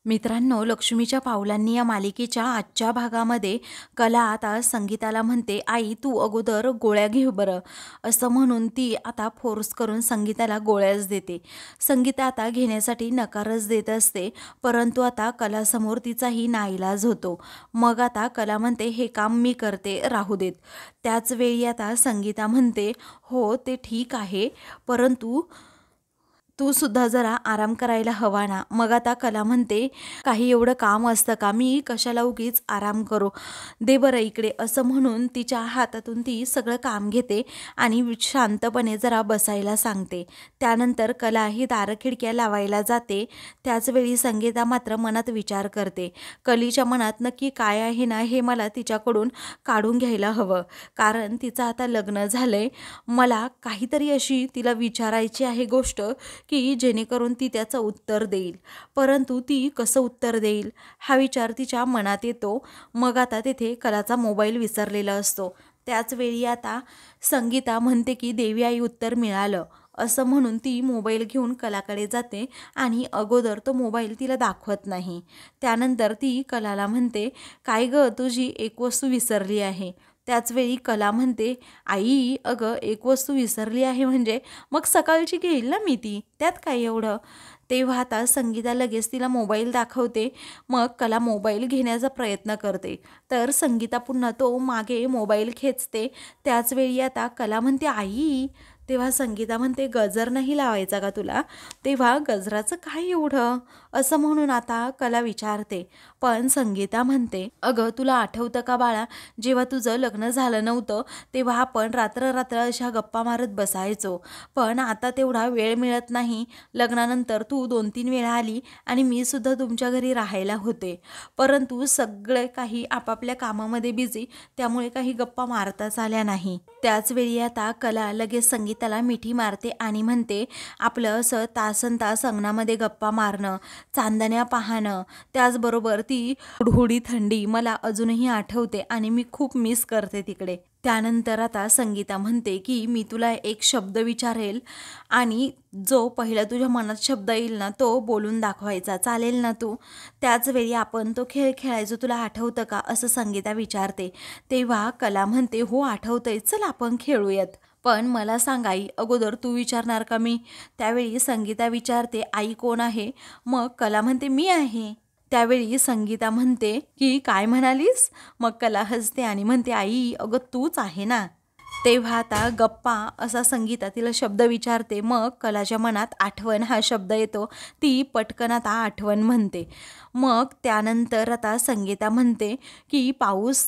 मित्रांनो, लक्ष्मीच्या पावलांनी या मालिकेच्या आजच्या भागामध्ये कला आता संगीताला म्हणते, आई तू अगोदर गोळ्या घे बरं. असं म्हणून ती आता फोर्स करून संगीताला गोळ्याच देते. संगीता आता घेण्यासाठी नकारच देत असते, परंतु आता कलासमोर तिचाही नाईलाज होतो. मग आता कला म्हणते, हे काम मी करते, राहू देत. त्याच वेळी आता संगीता म्हणते, हो ते ठीक आहे, परंतु तू सुद्धा जरा आराम करायला हवा ना. मग आता कला म्हणते, काही एवढं काम असतं का, मी कशाला उगीच आराम करू, दे बरं इकडे. असं म्हणून तिच्या हातातून ती सगळं काम घेते आणि शांतपणे जरा बसायला सांगते. त्यानंतर कला ही दारं खिडक्या लावायला जाते. त्याचवेळी संगीता मात्र मनात विचार करते, कलीच्या मनात नक्की काय आहे ना, हे मला तिच्याकडून काढून घ्यायला हवं. कारण तिचं आता लग्न झालंय. मला काहीतरी अशी तिला विचारायची आहे गोष्ट की जेणेकरून ती त्याचं उत्तर देईल, परंतु ती कसं उत्तर देईल हा विचार तिच्या मनात येतो. मग आता तेथे कलाचा मोबाईल विसरलेला असतो. त्याचवेळी आता संगीता म्हणते की देवी आई उत्तर मिळालं. असं म्हणून ती मोबाईल घेऊन कलाकडे जाते आणि अगोदर तो मोबाईल तिला दाखवत नाही. त्यानंतर ती कलाला म्हणते, काय गं, तुझी एक वस्तू विसरली आहे. त्याचवेळी कला म्हणते, आई अगं एक वस्तू विसरली आहे म्हणजे मग सकाळची घेईल ना मी ती, त्यात काय एवढं. तेव्हा आता संगीता लगेच तिला मोबाईल दाखवते. मग कला मोबाईल घेण्याचा प्रयत्न करते, तर संगीता पुन्हा तो मागे मोबाईल खेचते. त्याचवेळी आता कला म्हणते, आई. तेव्हा संगीता म्हणते, गजर नाही लावायचा का तुला. तेव्हा गजराचं काय एवढं, असं म्हणून आता कला विचारते. पण संगीता म्हणते, अगं तुला आठवतं का बाळा, जेव्हा तुझं लग्न झालं नव्हतं तेव्हा आपण रात्र रात्र अशा गप्पा मारत बसायचो, पण आता तेवढा वेळ मिळत नाही. लग्नानंतर तू 2-3 वेळा आली आणि मी सुद्धा तुमच्या घरी राहायला होते, परंतु सगळे काही आपापल्या कामामध्ये बिझी, त्यामुळे काही गप्पा मारताच आल्या नाही. त्याचवेळी आता कला लगेच संगीताला मिठी मारते आणि म्हणते, आपलं असं तासनतास अंगणामध्ये गप्पा मारणं, चांदण्या पाहणं, त्याचबरोबर ती हुडहुडी थंडी मला अजूनही आठवते आणि मी खूप मिस करते तिकडे. त्यानंतर आता संगीता म्हणते की मी तुला एक शब्द विचारेल आणि जो पहिला तुझ्या मनात शब्द येईल ना तो बोलून दाखवायचा, चालेल ना तू. त्याचवेळी आपण तो खेळ खेळायचो, तुला आठवतं का, असं संगीता विचारते. तेव्हा कला म्हणते, हो आठवतंय, चल आपण खेळूयात. पण मला सांग आई, अगोदर तू विचारणार का मी. त्यावेळी संगीता विचारते, आई कोण आहे. मग कला म्हणते, मी आहे. त्यावेळी संगीता म्हणते की काय म्हणालीस. मग कला हसते आणि म्हणते, आई अगं तूच आहे ना. तेव्हा आता गप्पा असा संगीता तिला शब्द विचारते. मग कलाच्या मनात आठवण हा शब्द येतो. ती पटकन आता आठवण म्हणते. मग त्यानंतर आता संगीता म्हणते की पाऊस.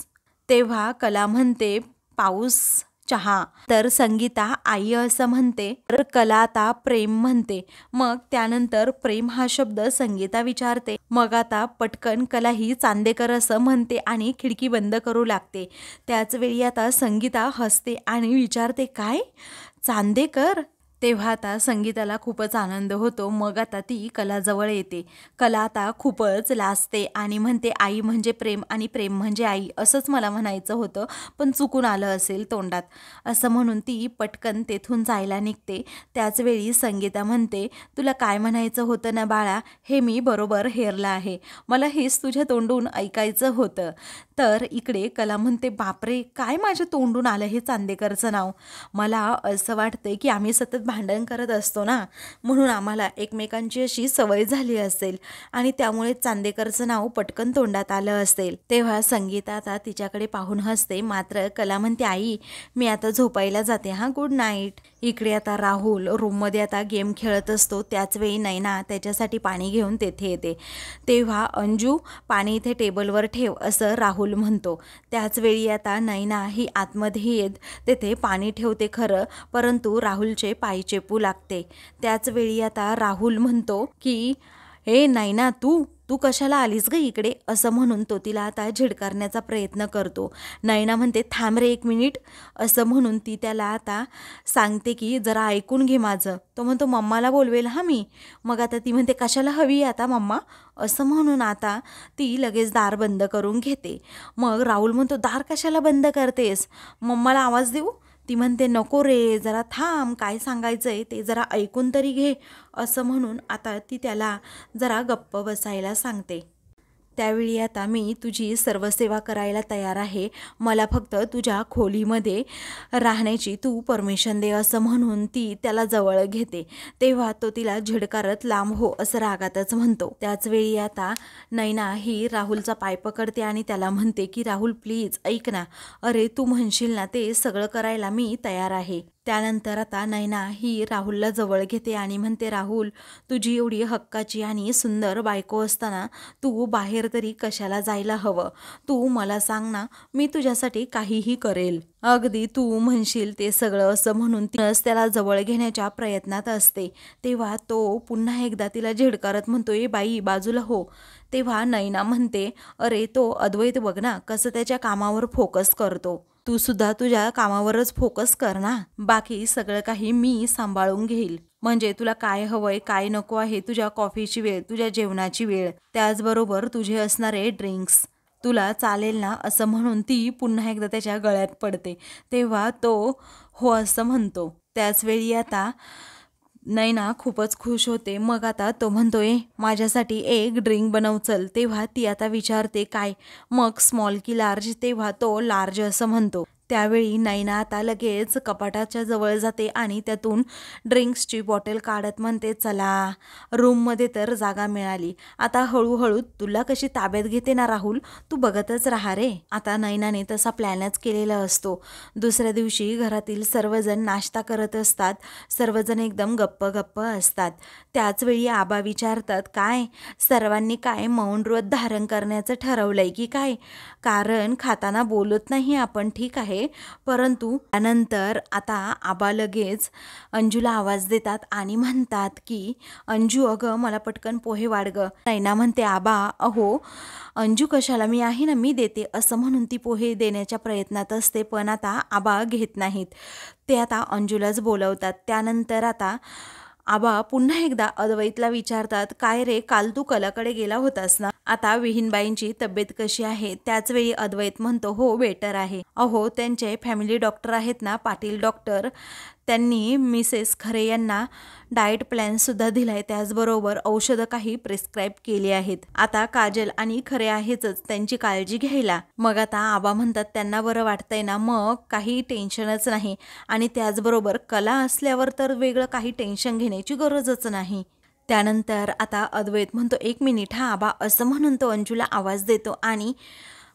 तेव्हा कला म्हणते, पाऊस, चहा. तर संगीता आई असं म्हणते, तर कला आता प्रेम म्हणते. मग त्यानंतर प्रेम हा शब्द संगीता विचारते. मग आता पटकन कला ही चांदेकर असं म्हणते आणि खिडकी बंद करू लागते. त्याचवेळी आता संगीता हसते आणि विचारते, काय, चांदेकर. तेव्हा आता संगीताला खूपच आनंद होतो. मग आता ती कलाजवळ येते. कला आता खूपच लाजते आणि म्हणते, आई म्हणजे प्रेम आणि प्रेम म्हणजे आई, असंच मला म्हणायचं होतं, पण चुकून आलं असेल तोंडात. असं म्हणून ती पटकन तेथून जायला निघते. त्याचवेळी संगीता म्हणते, तुला काय म्हणायचं होतं ना बाळा, हे मी बरोबर हेरलं आहे, मला हेच तुझ्या तोंडून ऐकायचं होतं. तर इकडे कला म्हणते, बापरे, काय माझ्या तोंडून आलं हे चांदेकरचं नाव. मला असं वाटतंय की आम्ही सतत भांडण करत असतो ना, म्हणून आम्हाला एकमेकांची अशी सवय झाली असेल आणि त्यामुळे चांदेकरचं नाव पटकन तोंडात आलं असेल. तेव्हा संगीता आता तिच्याकडे पाहून हसते. मात्र कला म्हणते, आई मी आता झोपायला जाते हां, गुड नाईट. इकडे आता राहुल रूममध्ये आता गेम खेळत असतो. त्याचवेळी नैना त्याच्यासाठी पाणी घेऊन तेथे येते. तेव्हा अंजू, पाणी इथे टेबलवर ठेव, असं राहुल म्हणतो. त्याचवेळी आता नैना ही आतमध्ये येत तेथे पाणी ठेवते खरं, परंतु राहुलचे पाय चेपू लागते. त्याचवेळी आता राहुल म्हणतो की, हे नैना, तू तू कशाला आलीस ग इकडे, असं म्हणून तो तिला आता झिडकारण्याचा प्रयत्न करतो. नैना म्हणते, थांब रे 1 मिनिट, असं म्हणून ती त्याला आता सांगते की जरा ऐकून घे माझं. तो म्हणतो, मम्माला बोलवेल हा मी. मग आता ती म्हणते, कशाला हवी आता मम्मा, असं म्हणून आता ती लगेच दार बंद करून घेते. मग राहुल म्हणतो, दार कशाला बंद करतेस, मम्माला आवाज देऊ. ती म्हणते नको रे, जरा थांब, काय सांगायचंय ते जरा ऐकून तरी घे, असं म्हणून आता ती त्याला जरा गप्प बसायला सांगते. त्यावेळी आता मी तुझी सर्व सेवा करायला तयार आहे, मला फक्त तुझ्या खोलीमध्ये राहण्याची तू परमिशन दे, असं म्हणून ती त्याला जवळ घेते. तेव्हा तो तिला झिडकारत लांब हो असं रागातच म्हणतो. त्याच वेळी आता नैना ही राहुलचा पाय पकडते आणि त्याला म्हणते की राहुल प्लीज ऐक ना, अरे तू म्हणशील ना ते सगळं करायला मी तयार आहे. त्यानंतर आता नैना ही राहुलला जवळ घेते आणि म्हणते राहुल, तुझी एवढी हक्काची आणि सुंदर बायको असताना तू बाहेर तरी कशाला जायला हवं, तू मला सांग ना, मी तुझ्यासाठी काहीही करेल, अगदी तू म्हणशील ते सगळं, असं म्हणून तीच त्याला जवळ घेण्याच्या प्रयत्नात असते. तेव्हा तो पुन्हा एकदा तिला झिडकारत म्हणतो ए बाई बाजूला हो. तेव्हा नैना म्हणते अरे तो अद्वैत बघ ना कसं त्याच्या कामावर फोकस करतो, तू सुद्धा तुझ्या कामावरच फोकस कर ना, बाकी सगळं काही मी सांभाळून घेईल. म्हणजे तुला काय हवंय काय नको आहे, तुझ्या कॉफीची वेळ, तुझ्या जेवणाची वेळ, त्याचबरोबर तुझे असणारे ड्रिंक्स, तुला चालेल ना, असं म्हणून ती पुन्हा एकदा त्याच्या गळ्यात पडते. तेव्हा तो हो असं म्हणतो. त्याचवेळी आता नैना खूपच खुश होते. मग आता तो म्हणतोय माझ्यासाठी एक ड्रिंक बनव चल. तेव्हा ती आता विचारते काय, मग स्मॉल की लार्ज. तेव्हा तो लार्ज असं म्हणतो. त्यावेळी नैना आता लगेच कपाटाच्या जवळ जाते आणि त्यातून ड्रिंक्सची बॉटल काढत म्हणते चला, रूममध्ये तर जागा मिळाली, आता हळूहळू तुला कशी ताब्यात घेते ना राहुल, तू बघतच राहा रे. आता नैनाने तसा प्लॅनच केलेला असतो. दुसऱ्या दिवशी घरातील सर्वजण नाश्ता करत असतात, सर्वजण एकदम गप्प गप्प असतात. त्याचवेळी आबा विचारतात काय सर्वांनी काय मौन व्रत धारण करण्याचं ठरवलंय की काय, कारण खाताना बोलत नाही आपण, ठीक आहे, परंतु त्यानंतर आता आबा लगेच अंजूला आवाज देतात आणि म्हणतात की अंजू अगं मला पटकन पोहे वाढ ग. नैना म्हणते आबा अहो अंजू कशाला, मी आहे ना, मी देते, असं म्हणून ती पोहे देण्याच्या प्रयत्नात असते, पण आता आबा घेत नाहीत. ते आता अंजूलाच बोलवतात. त्यानंतर आता आबा पुन्हा एकदा अद्वैतला विचारतात काय रे काल तू कलाकडे गेला होतास ना, आता विहीनबाईंची तब्येत कशी आहे. त्याचवेळी अद्वैत म्हणतो हो बेटर आहे, अहो त्यांचे फॅमिली डॉक्टर आहेत ना पाटील डॉक्टर, त्यांनी मिसेस खरे यांना डाएट प्लॅनसुद्धा दिलाय, त्याचबरोबर औषधं काही प्रिस्क्राईब केली आहेत, आता काजल आणि खरे आहेच त्यांची काळजी घ्यायला. मग आता आबा म्हणतात त्यांना बरं वाटतंय ना, मग काही टेन्शनच नाही, आणि त्याचबरोबर कला असल्यावर तर वेगळं काही टेन्शन घेण्याची गरजच नाही. त्यानंतर आता अद्वैत म्हणतो एक मिनिट हा आबा, असं म्हणून तो अंजूला आवाज देतो आणि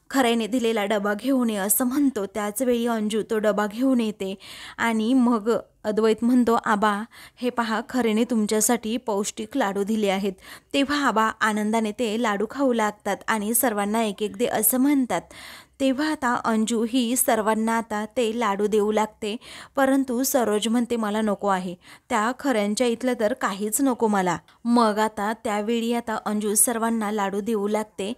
खऱ्याने दिलेला डबा घेऊन ये असं म्हणतो. त्याचवेळी अंजू तो डबा घेऊन येते आणि मग अद्वैत म्हणतो आबा हे पहा खरेने तुमच्यासाठी पौष्टिक लाडू दिले आहेत. तेव्हा आबा आनंदाने ते लाडू खाऊ लागतात आणि सर्वांना एक एक दे असं म्हणतात. तेव्हा आता अंजू ही सर्वांना आता ते लाडू देऊ लागते, परंतु सरोज म्हणते मला नको आहे, त्या खऱ्यांच्या इथलं तर काहीच नको मला. मग आता त्यावेळी आता अंजू सर्वांना लाडू देऊ लागते.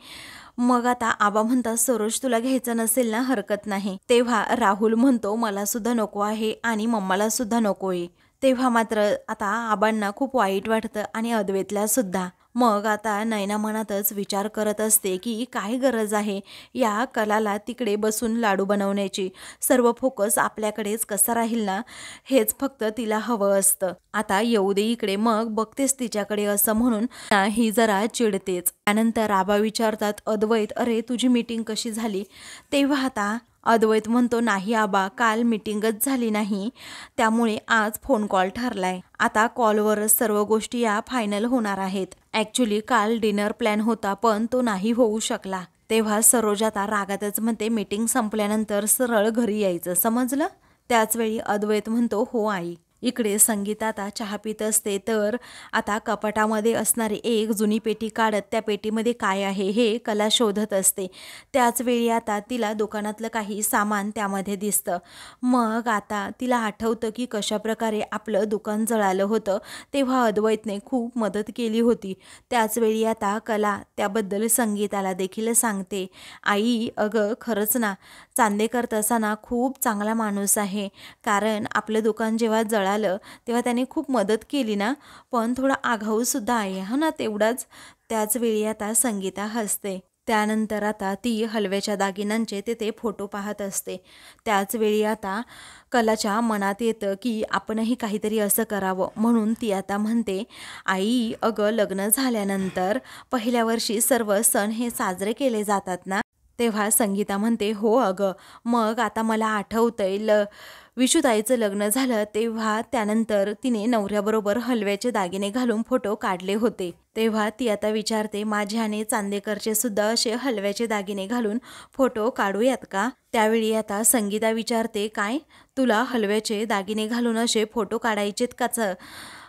मग आता आबा म्हणतात सरोज तुला घ्यायचं नसेल ना हरकत नाही. तेव्हा राहुल म्हणतो मला सुद्धा नको आहे आणि मम्माला सुद्धा नको आहे. तेव्हा मात्र आता आबांना खूप वाईट वाटतं आणि अद्वैतला सुद्धा. मग आता नैना मनातच विचार करत असते की काय गरज आहे या कलाला तिकडे बसून लाडू बनवण्याची, सर्व फोकस आपल्याकडेच कसा राहील ना, हेच फक्त तिला हवं असतं. आता येऊ दे इकडे, मग बघतेस तिच्याकडे, असं म्हणून ही जरा चिडतेच. त्यानंतर आबा विचारतात अद्वैत अरे तुझी मीटिंग कशी झाली. तेव्हा आता अद्वैत म्हणतो नाही आबा काल मीटिंगच झाली नाही, त्यामुळे आज फोन कॉल ठरलाय, आता कॉलवरच सर्व गोष्टी या फायनल होणार आहेत. ॲक्च्युली काल डिनर प्लॅन होता पण तो नाही होऊ शकला. तेव्हा सरोज आता रागातच म्हणते मीटिंग संपल्यानंतर सरळ घरी यायचं समजलं. त्याचवेळी अद्वैत म्हणतो हो आई. इकडे संगीता आता चहा पित असते, तर आता कपाटामध्ये असणारी एक जुनी पेटी काढत त्या पेटीमध्ये काय आहे हे कला शोधत असते. त्याचवेळी आता तिला दुकानातलं काही सामान त्यामध्ये दिसतं. मग आता तिला आठवतं की कशाप्रकारे आपलं दुकान जळालं होतं, तेव्हा अद्वैतने खूप मदत केली होती. त्याचवेळी आता कला त्याबद्दल संगीताला देखील सांगते आई अगं खरंच ना, चांदेकर तसा ना खूप चांगला माणूस आहे, कारण आपलं दुकान जेव्हा जळालं तेव्हा त्याने खूप मदत केली ना, पण थोडा आगाऊसुद्धा आहे हा ना तेवढाच. त्याचवेळी आता संगीता हसते. त्यानंतर आता ती हलव्याच्या दागिन्यांचे तिथे फोटो पाहत असते. त्याच वेळी आता कलाच्या मनात येतं की आपणही काहीतरी असं करावं. म्हणून ती आता म्हणते, आई अगं लग्न झाल्यानंतर पहिल्या वर्षी सर्व सण हे साजरे केले जातात ना. तेव्हा संगीता म्हणते, हो अगं, मग आता मला आठवतंय विशुताईचं लग्न झालं तेव्हा त्यानंतर तिने नवऱ्याबरोबर हलव्याचे दागिने घालून फोटो काढले होते. तेव्हा ती आता विचारते, माझे आणि चांदेकरचे सुद्धा असे हलव्याचे दागिने घालून फोटो काढूयात का? त्यावेळी आता संगीता विचारते, काय तुला हलव्याचे दागिने घालून असे फोटो काढायचेत काच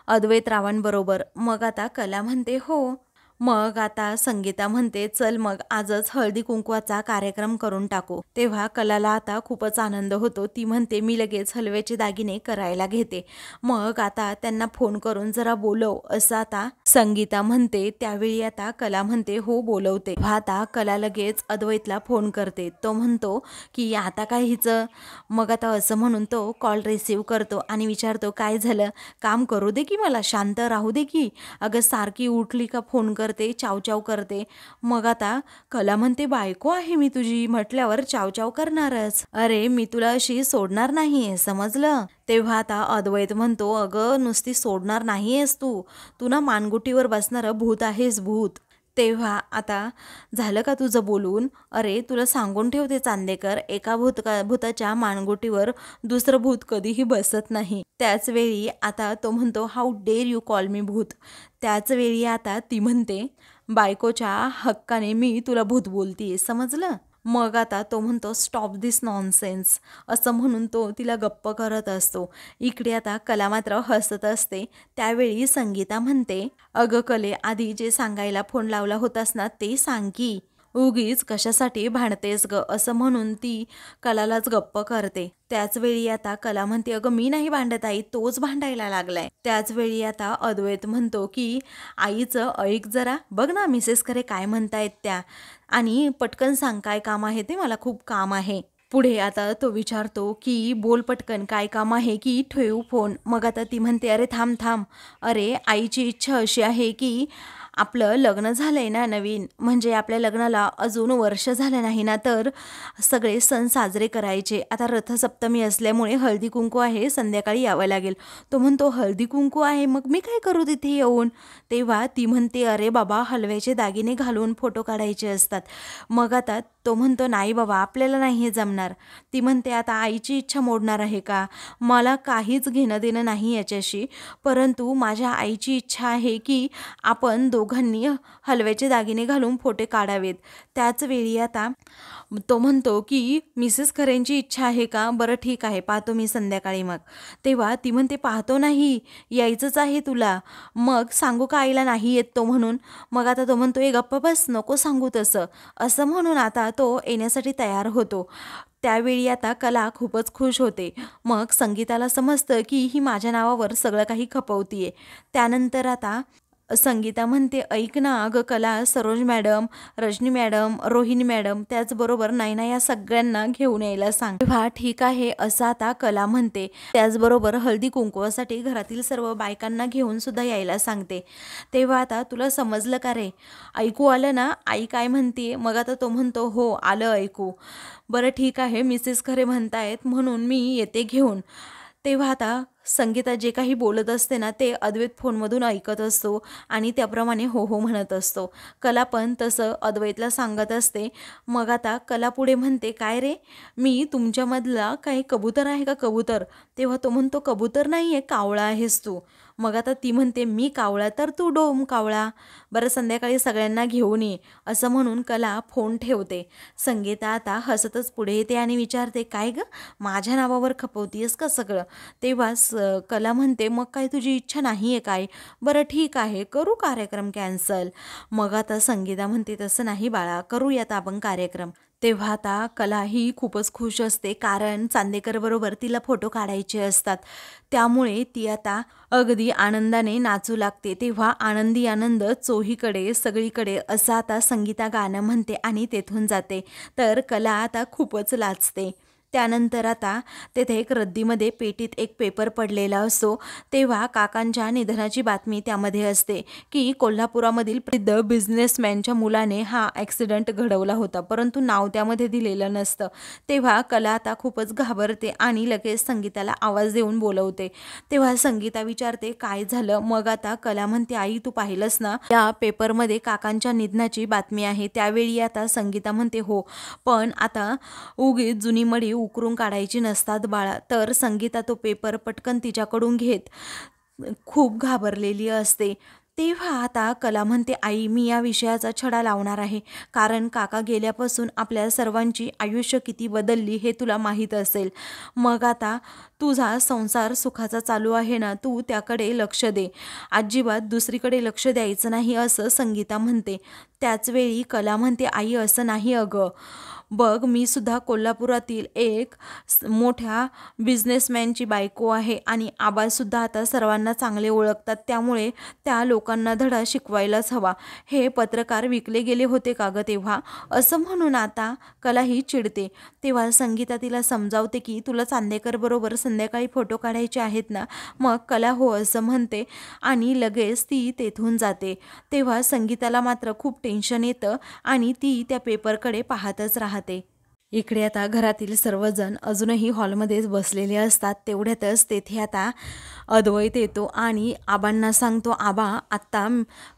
अद्वैतरावांबरोबर? मग आता कला म्हणते, हो. मग आता संगीता म्हणते, चल मग आजच हळदी कुंकवाचा कार्यक्रम करून टाकू. तेव्हा कलाला आता खूपच आनंद होतो. ती म्हणते, मी लगेच हलव्याचे दागिने करायला घेते. मग आता त्यांना फोन करून जरा बोलव असं आता संगीता म्हणते. त्यावेळी आता कला म्हणते, हो बोलवते. आता कला लगेच अद्वैतला फोन करते. तो म्हणतो की आता काय हिचं. मग आता असं म्हणून तो कॉल रिसीव करतो आणि विचारतो, काय झालं, काम करू दे की, मला शांत राहू दे की, अगं सारखी उठली का फोन करते, चावचाव करते. मग आता कला म्हणते, बायको आहे मी तुझी म्हटल्यावर चावचाव करणारच. अरे मी तुला अशी सोडणार नाहीये, समजलं? तेव्हा आता अद्वैत म्हणतो, अगं नुसती सोडणार नाहीयेस तू ना मानगुटीवर बसणारं भूत आहेस, भूत. तेव्हा आता झालं का तुझं बोलून? अरे तुला सांगून ठेवते चांदेकर, एका भूताच्या मानगुटीवर दुसरं भूत कधीही बसत नाही. त्याच वेळी आता तो म्हणतो, how dare you call me भूत. त्याच वेळी आता ती म्हणते, बायकोच्या हक्काने मी तुला भूत बोलतीये, समजलं? मग आता तो म्हणतो, स्टॉप दिस नॉनसेन्स असं म्हणून तो तिला गप्प करत असतो. इकडे आता कला मात्र हसत असते. त्यावेळी संगीता म्हणते, अगं कले, आधी जे सांगायला फोन लावला होतास ना ते सांग की, उगीच कशासाठी भांडतेस ग असं म्हणून ती कलालाच गप्प करते. त्याच वेळी आता कला म्हणते, अगं मी नाही भांडत आई, तोच भांडायला लागलाय. त्याच वेळी आता अद्वैत म्हणतो की, आईचं ऐक जरा, बघ ना मिसेस खरे काय म्हणतायत त्या, आणि पटकन सांग काय काम आहे ते, मला खूप काम आहे. पुढे आता तो विचारतो की, बोल पटकन काय काम आहे की ठेवू फोन. मग आता ती म्हणते, अरे थांब थांब, अरे आईची इच्छा अशी आहे की आपलं लग्न झालंय ना नवीन, म्हणजे आपल्या लग्नाला अजून वर्ष झालं नाही ना, तर सगळे सण साजरे करायचे. आता रथसप्तमी असल्यामुळे हळदी कुंकू आहे, संध्याकाळी यावं लागेल. तो म्हणतो, हळदी कुंकू आहे, मग मी काय करू तिथे येऊन? तेव्हा ती म्हणते, अरे बाबा हलव्याचे दागिने घालून फोटो काढायचे असतात. मग आता तो म्हणतो, नाही बाबा आपल्याला नाही हे जमणार. ती म्हणते, आता आईची इच्छा मोडणार आहे का? मला काहीच घेणं देणं नाही याच्याशी, परंतु माझ्या आईची इच्छा आहे की आपण दोघांनी हलव्याचे दागिने घालून फोटो काढावेत. त्याच वेळी आता तो म्हणतो की, मिसेस खरेंची इच्छा आहे का? बरं ठीक आहे, पाहतो मी संध्याकाळी मग. तेव्हा ती म्हणते, पाहतो नाही, यायचंच आहे तुला. मग सांगू का आईला नाही येत तो म्हणून? मग आता तो म्हणतो, ए गप्प बस, नको सांगू तसं असं म्हणून आता तो येण्यासाठी तयार होतो. त्यावेळी आता कला खूपच खुश होते. मग संगीताला समजतं की ही माझ्या नावावर सगळं काही खपवतीये. त्यानंतर आता संगीता म्हणते, ऐक ना अगं कला, Saroj madam, Rajani madam, Rohini madam, त्याचबरोबर नयना या सगळ्यांना घेऊन यायला सांग. तेव्हा ठीक आहे असं आता कला म्हणते. त्याचबरोबर हळदी कुंकवासाठी घरातील सर्व बायकांना घेऊन सुद्धा यायला सांगते. तेव्हा आता तुला समजलं का रे? ऐकू आलं ना आई काय म्हणते? मग आता तो म्हणतो, हो आलं ऐकू. बरं ठीक आहे, मिसेस खरे म्हणतायत म्हणून मी येते घेऊन. तेव्हा आता संगीता जे काही बोलत असते ना ते अद्वैत फोनमधून ऐकत असतो आणि त्याप्रमाणे हो हो म्हणत असतो. कला पण तसं अद्वैतला सांगत असते. मग आता कला पुढे म्हणते, काय रे, मी तुमच्यामधला काही कबूतर आहे का कबूतर? तेव्हा तो म्हणतो, कबूतर नाही आहे, कावळा आहेस तू. मग आता ती म्हणते, मी कावळा तर तू डोम कावळा. बरं संध्याकाळी सगळ्यांना घेऊन ये असं म्हणून कला फोन ठेवते. संगीता आता हसतच पुढे येते आणि विचारते, काय ग माझ्या नावावर खपवतीयस का सगळं? तेव्हा कला म्हणते, मग काय तुझी इच्छा नाही आहे काय? बरं ठीक आहे, करू कार्यक्रम कॅन्सल. मग आता संगीता म्हणते, तसं नाही बाळा, करूयात आपण कार्यक्रम. तेव्हा आता कला ही खूपच खुश असते, कारण चांदेकर बरोबर तिला फोटो काढायचे असतात. त्यामुळे ती आता अगदी आनंदाने नाचू लागते. तेव्हा आनंदी आनंद चोहीकडे सगळीकडे असं आता संगीता गाणं म्हणते आणि तेथून जाते. तर कला आता खूपच लाजते. त्यानंतर आता तेथे एक रद्दीमध्ये पेटीत एक पेपर पडलेला असतो, तेव्हा काकांच्या निधनाची बातमी त्यामध्ये असते की कोल्हापुरामधील प्रसिद्ध बिझनेसमॅनच्या मुलाने हा ॲक्सिडेंट घडवला होता, परंतु नाव त्यामध्ये दिलेलं नसतं. तेव्हा कला आता खूपच घाबरते आणि लगेच संगीताला आवाज देऊन बोलवते. तेव्हा संगीता विचारते काय झालं. मग आता कला म्हणते आई तू पाहिलंस ना, या पेपरमध्ये काकांच्या निधनाची बातमी आहे. त्यावेळी आता संगीता म्हणते हो, पण आता उगीच जुनी मडी उकरून काढायची नसतात बाळा. तर संगीता तो पेपर पटकन तिच्याकडून घेत खूप घाबरलेली असते. तेव्हा आता कला म्हणते आई मी या विषयाचा छडा लावणार आहे, कारण काका गेल्यापासून आपल्या सर्वांची आयुष्य किती बदलली हे तुला माहीत असेल. मग आता तुझा संसार सुखाचा चालू आहे ना, तू त्याकडे लक्ष दे, अजिबात दुसरीकडे लक्ष द्यायचं नाही असं संगीता म्हणते. त्याचवेळी कला म्हणते आई असं नाही अगं, बघ मी सुद्धा कोल्हापुरातील एक मोठ्या बिझनेसमॅनची बायको आहे आणि आबासुद्धा आता सर्वांना चांगले ओळखतात, त्यामुळे त्या लोकांना धडा शिकवायलाच हवा. हे पत्रकार विकले गेले होते का गं तेव्हा, असं म्हणून आता कलाही चिडते. तेव्हा संगीता तिला समजावते की तुला चांदेकर बरोबर संध्याकाळी फोटो काढायचे आहेत ना. मग कला हो असं म्हणते आणि लगेच ती तेथून जाते. तेव्हा संगीताला मात्र खूप टेन्शन येतं आणि ती त्या पेपरकडे पाहतच राहते. इकडे आता घरातील सर्वजण अजूनही हॉलमध्येच बसलेले असतात. तेवढ्यातच तेथे आता अद्वैत येतो आणि आबांना सांगतो आबा आत्ता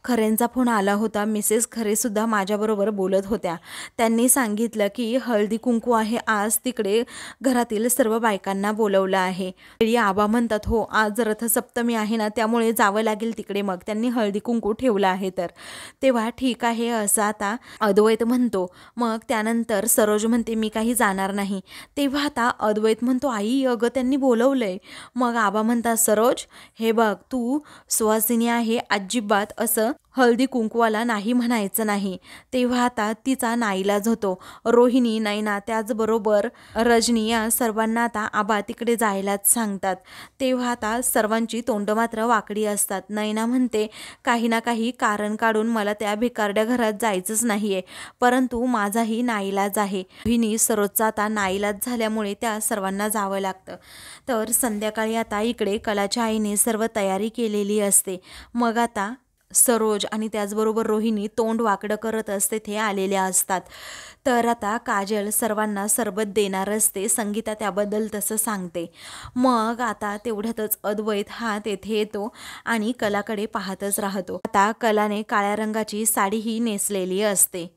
खरेंचा फोन आला होता, मिसेस खरेसुद्धा माझ्याबरोबर बोलत होत्या. त्यांनी सांगितलं की हळदी कुंकू आहे आज, तिकडे घरातील सर्व बायकांना बोलवलं आहे. तरी आबा म्हणतात हो आज रथसप्तमी आहे ना, त्यामुळे जावं लागेल तिकडे. मग त्यांनी हळदी कुंकू ठेवलं आहे तर. तेव्हा ठीक आहे असं आता अद्वैत म्हणतो. मग त्यानंतर सरोज म्हणते मी काही जाणार नाही. तेव्हा आता अद्वैत म्हणतो आई अगं त्यांनी बोलवलंय. मग आबा म्हणतात सरोज हे बघ तू सुवासिनी आहे, अजिबात असं हळदी कुंकवाला नाही म्हणायचं नाही. तेव्हा आता तिचा नाईलाज होतो. रोहिणी नैना त्याचबरोबर रजनी या सर्वांना आता आबा तिकडे जायलाच सांगतात. तेव्हा आता सर्वांची तोंड मात्र वाकडी असतात. नैना म्हणते काही ना काही कारण काढून मला त्या भिकारड्या घरात जायचंच नाहीये, परंतु माझाही नाईलाज आहे. रोहिणी सरोजचा आता नाईलाज झाल्यामुळे त्या सर्वांना जावं लागतं. तर संध्याकाळी आता इकडे कलाच्या आईने सर्व तयारी केलेली असते. मग आता सरोज आणि त्याचबरोबर रोहिणी तोंड वाकडं करतच तेथे आलेल्या असतात. तर आता काजल सर्वांना सरबत देणार असते. संगीता त्याबद्दल तसं सांगते. मग आता तेवढ्यातच अद्वैत हा तेथे येतो आणि कलाकडे पाहतच राहतो. आता कलाने काळ्या रंगाची साडीही नेसलेली असते.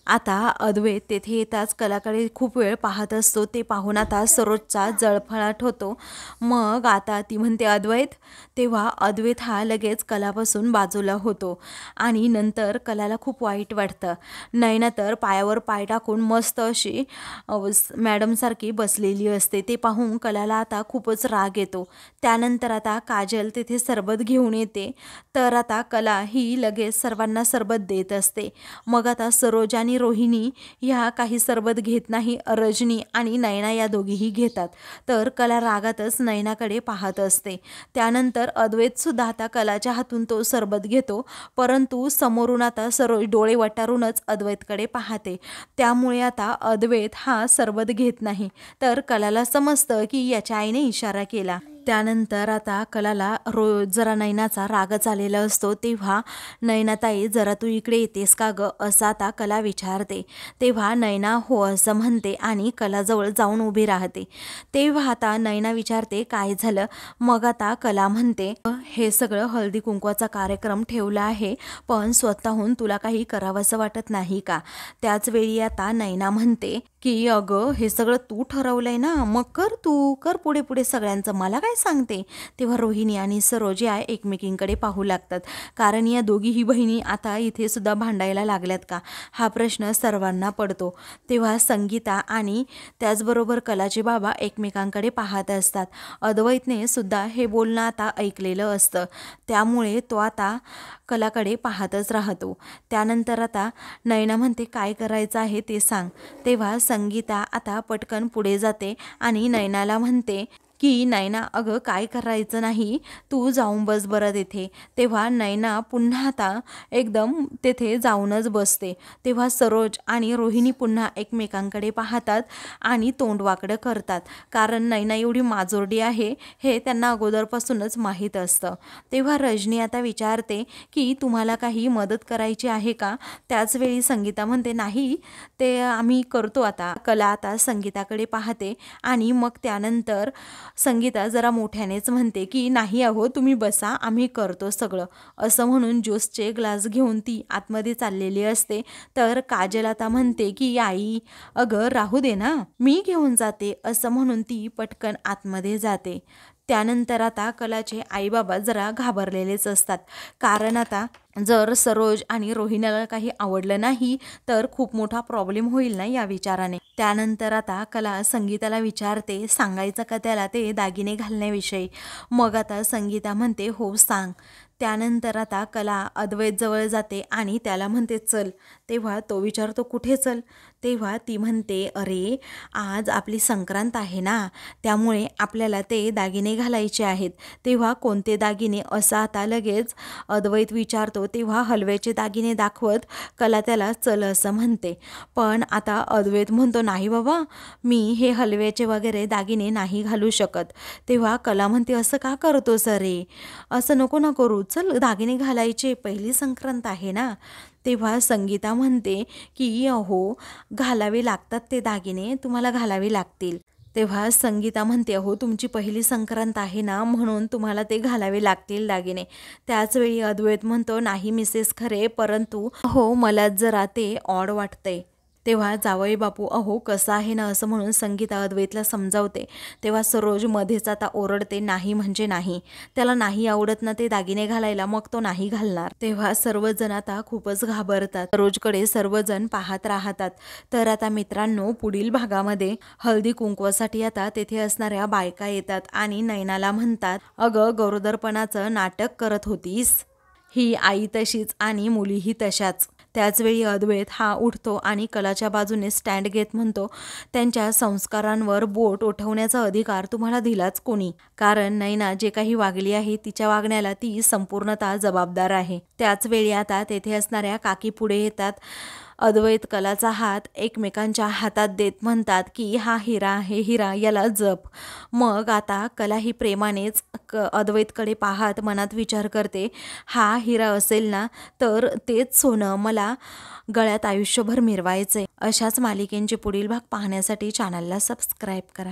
आता अद्वैत तेथे येताच कलाकडे खूप वेळ पाहत असतो. ते पाहून आता सरोजचा जळफळाट होतो. मग आता ती म्हणते अद्वैत. तेव्हा अद्वैत हा लगेच कलापासून बाजूला होतो आणि नंतर कलाला खूप वाईट वाटतं. नैना तर पायावर पाय टाकून मस्त अशी मॅडमसारखी बसलेली असते. ते पाहून कलाला आता खूपच राग येतो. त्यानंतर आता काजल तेथे सरबत घेऊन येते. तर आता कला ही लगेच सर्वांना सरबत देत असते. मग आता सरोज आणि रोहिणी ह्या काही सरबत घेत नाही. रजनी आणि नैना या दोघीही घेतात. तर कला रागातच नैनाकडे पाहत असते. त्यानंतर अद्वैत सुद्धा आता कलाच्या हातून तो सरबत घेतो, परंतु समोरून आता सरोज डोळे वटारूनच अद्वैतकडे पाहते. त्यामुळे आता अद्वैत हा सरबत घेत नाही. तर कलाला समजतं की याच्या आईने इशारा केला. त्यानंतर आता कलाला जरा नैनाचा रागच आलेला असतो. तेव्हा नैनाताई जरा तू इकडे येतेस का गं असं आता कला विचारते. तेव्हा नैना हो असं म्हणते आणि कलाजवळ जाऊन उभी राहते. तेव्हा आता नैना विचारते काय झालं. मग आता कला म्हणते हे सगळं हळदी कुंकवाचा कार्यक्रम ठेवला आहे, पण स्वतःहून तुला काही करावंसं वाटत नाही का. त्याचवेळी आता नैना म्हणते की अगं हे सगळं तू ठरवलंय ना, मग कर, तू कर पुढे पुढे सगळ्यांचं, मला काय सांगते. तेव्हा रोहिणी आणि सरोज या एकमेकींकडे पाहू लागतात, कारण या दोघीही बहिणी आता इथे सुद्धा भांडायला लागल्यात का हा प्रश्न सर्वांना पडतो. तेव्हा संगीता आणि त्याचबरोबर कलाचे बाबा एकमेकांकडे पाहत असतात. अद्वैतने सुद्धा हे बोलणं आता ऐकलेलं असतं, त्यामुळे तो आता कलाकडे पाहतच राहतो. त्यानंतर आता नैना म्हणते काय करायचं आहे ते सांग. तेव्हा संगीता आता पटकन पुढे जाते आणि नैनाला म्हणते की नैना अगं काय करायचं नाही, तू जाऊन बस बरं तिथे. तेव्हा नैना पुन्हा आता एकदम तेथे जाऊनच बसते. तेव्हा सरोज आणि रोहिणी पुन्हा एकमेकांकडे पाहतात आणि तोंड वाकडं करतात, कारण नैना एवढी माजोरडी आहे हे त्यांना अगोदरपासूनच माहीत असतं. तेव्हा रजनी आता विचारते की तुम्हाला काही मदत करायची आहे का? त्याचवेळी संगीता म्हणते नाही, ते आम्ही करतो आता. कला आता संगीताकडे पाहते आणि मग त्यानंतर संगीता जरा मोठ्यानेच म्हणते की नाही अहो, तुम्ही बसा, आम्ही करतो सगळं. असं म्हणून ज्यूसचे ग्लास घेऊन ती आतमध्ये चाललेली असते. तर काजल आता म्हणते की आई अगं राहू दे ना, मी घेऊन जाते. असं म्हणून ती पटकन आतमध्ये जाते. त्यानंतर आता कलाचे आईबाबा जरा घाबरलेलेच असतात, कारण आता जर सरोज आणि रोहिणीला काही आवडलं नाही तर खूप मोठा प्रॉब्लेम होईल ना या विचाराने. त्यानंतर आता कला संगीताला विचारते सांगायचं का त्याला ते दागिने घालण्याविषयी. मग आता संगीता म्हणते हो सांग. त्यानंतर आता कला अद्वैत जवळ जाते आणि त्याला म्हणते चल. तेव्हा तो विचारतो कुठे चल. तेव्हा ती म्हणते अरे आज आपली संक्रांत आहे ना, त्यामुळे आपल्याला ते दागिने घालायचे आहेत. तेव्हा कोणते दागिने असं आता लगेच अद्वैत विचारतो. तेव्हा हलव्याचे दागिने दाखवत कला त्याला चल असं म्हणते. पण आता अद्वैत म्हणतो नाही बाबा, मी हे हलव्याचे वगैरे दागिने नाही घालू शकत. तेव्हा कला म्हणते असं का करतोस रे, असं नको ना करू, चल दागिने घालायचे, पहिली संक्रांत आहे ना. तेव्हा संगीता म्हणते की अहो घालावे लागतात ते दागिने, तुम्हाला घालावे लागतील. तेव्हा संगीता म्हणते अहो तुमची पहिली संक्रांत आहे ना, म्हणून तुम्हाला ते घालावे लागतील दागिने. त्याचवेळी अद्वैत म्हणतो नाही मिसेस खरे, परंतु हो मला जरा ते ऑड वाटतंय. तेव्हा जावई बापू अहो कसं आहे ना, असं म्हणून संगीता अद्वैतला समजावते. तेव्हा सरोज मध्येच आता ओरडते नाही म्हणजे नाही, त्याला नाही आवडत ना ते दागिने घालायला, मग तो नाही घालणार. तेव्हा सर्वजण आता खूपच घाबरतात. सरोजकडे सर्वजण पाहत राहतात. तर आता मित्रांनो पुढील भागामध्ये हळदी कुंकवासाठी आता तेथे असणाऱ्या बायका येतात आणि नैनाला म्हणतात अगं गरोदरपणाचं नाटक करत होतीस, ही आई तशीच आणि मुलीही तशाच. त्याचवेळी अद्वैत हा उठतो आणि कलाच्या बाजूने स्टँड घेत म्हणतो त्यांच्या संस्कारांवर बोट उठवण्याचा अधिकार तुम्हाला दिलाच कोणी, कारण नैना जे काही वागली आहे तिच्या वागण्याला ती संपूर्णतः जबाबदार आहे. त्याचवेळी आता तेथे असणाऱ्या काकी पुढे येतात. अद्वैत कलाचा हात एकमेकांच्या हातात देत म्हणतात की हा हिरा आहे, हिरा याला जप. मग आता कला ही प्रेमानेच अद्वैतकडे पाहत मनात विचार करते हा हिरा असेल ना तर तेच सोनं मला गळ्यात आयुष्यभर मिरवायचे. अशाच मालिकेंचे पुढील भाग पाहण्यासाठी चॅनलला सबस्क्राईब करा.